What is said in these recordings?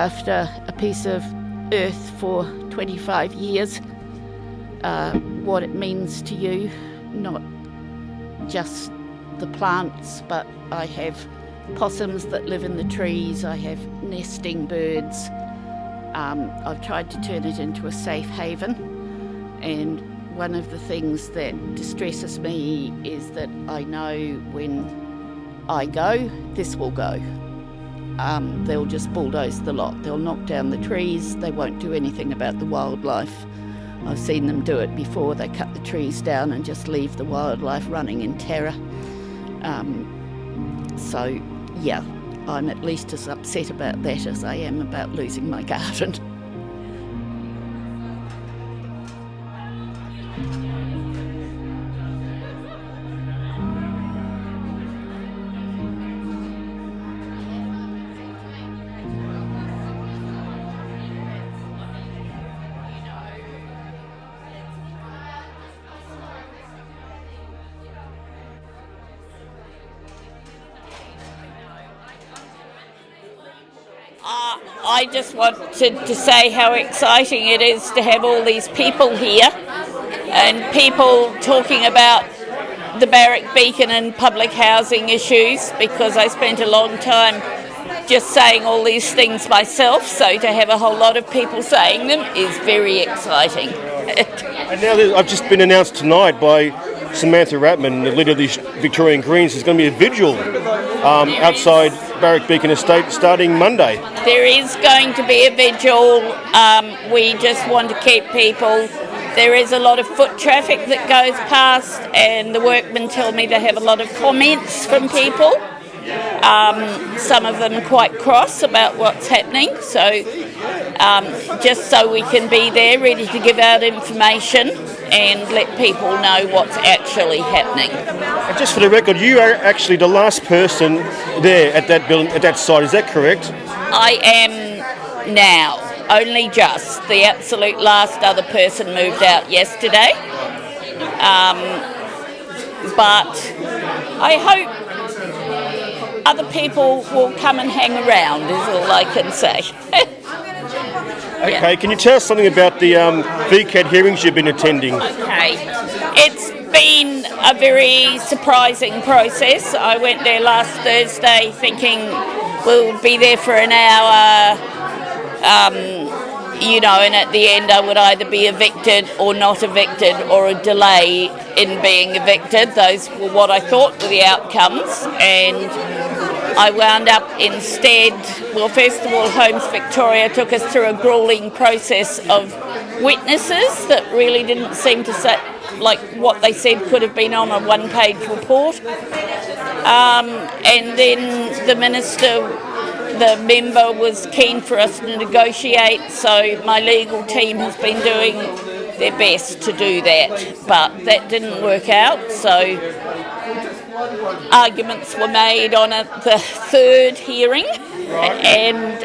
after a piece of earth for 25 years, what it means to you, not just the plants, but I have possums that live in the trees, I have nesting birds. I've tried to turn it into a safe haven, and one of the things that distresses me is that I know when I go, this will go. They'll just bulldoze the lot. They'll knock down the trees. They won't do anything about the wildlife. I've seen them do it before. They cut the trees down and just leave the wildlife running in terror. So, yeah, I'm at least as upset about that as I am about losing my garden. I just wanted to say how exciting it is to have all these people here and people talking about the Barak Beaken and public housing issues, because I spent a long time just saying all these things myself, so to have a whole lot of people saying them is very exciting. And now I've just been announced tonight by Samantha Ratman, the leader of the Victorian Greens, there's going to be a vigil outside Barak Beaken Estate starting Monday. There is going to be a vigil. We just want to keep people. There is a lot of foot traffic that goes past, and the workmen tell me they have a lot of comments from people. Some of them quite cross about what's happening. So just so we can be there ready to give out information and let people know what's actually happening. And just for the record, you are actually the last person there at that building, at that site, is that correct? I am now, only just. The absolute last other person moved out yesterday. But I hope other people will come and hang around, is all I can say. Okay, can you tell us something about the VCAT hearings you've been attending? Okay, it's been a very surprising process. I went there last Thursday thinking we'll be there for an hour, and at the end I would either be evicted or not evicted, or a delay in being evicted. Those were what I thought were the outcomes, and I wound up instead, well, first of all, Homes Victoria took us through a gruelling process of witnesses that really didn't seem to say, like what they said could have been on a one-page report. And then the minister, the member, was keen for us to negotiate, so my legal team has been doing their best to do that, but that didn't work out, so arguments were made on the third hearing, and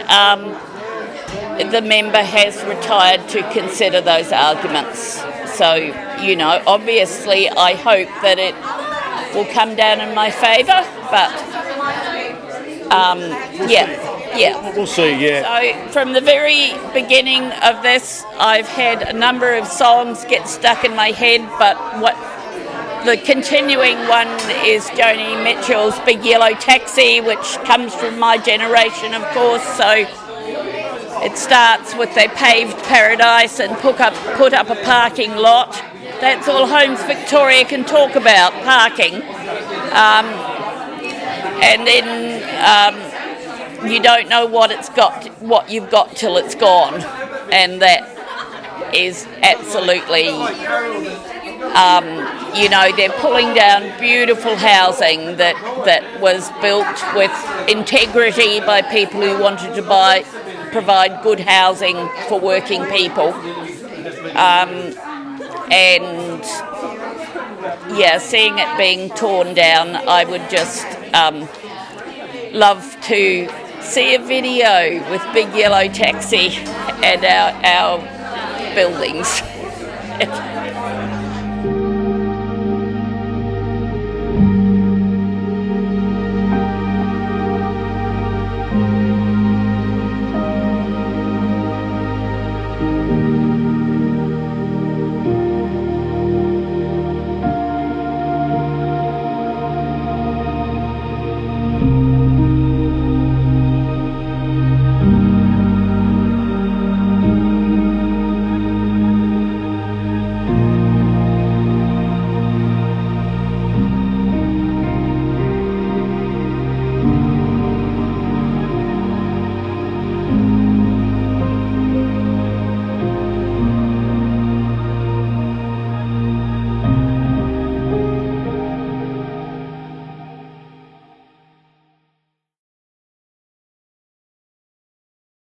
the member has retired to consider those arguments. So, obviously I hope that it will come down in my favour, but yeah. We'll see, yeah. So from the very beginning of this, I've had a number of songs get stuck in my head, but the continuing one is Joni Mitchell's Big Yellow Taxi, which comes from my generation, of course. So it starts with they paved paradise and put up a parking lot. That's all Homes Victoria can talk about, parking. And then you don't know what you've got till it's gone, and that is absolutely. They're pulling down beautiful housing that was built with integrity by people who wanted to provide good housing for working people. Seeing it being torn down, I would just love to see a video with Big Yellow Taxi and our buildings.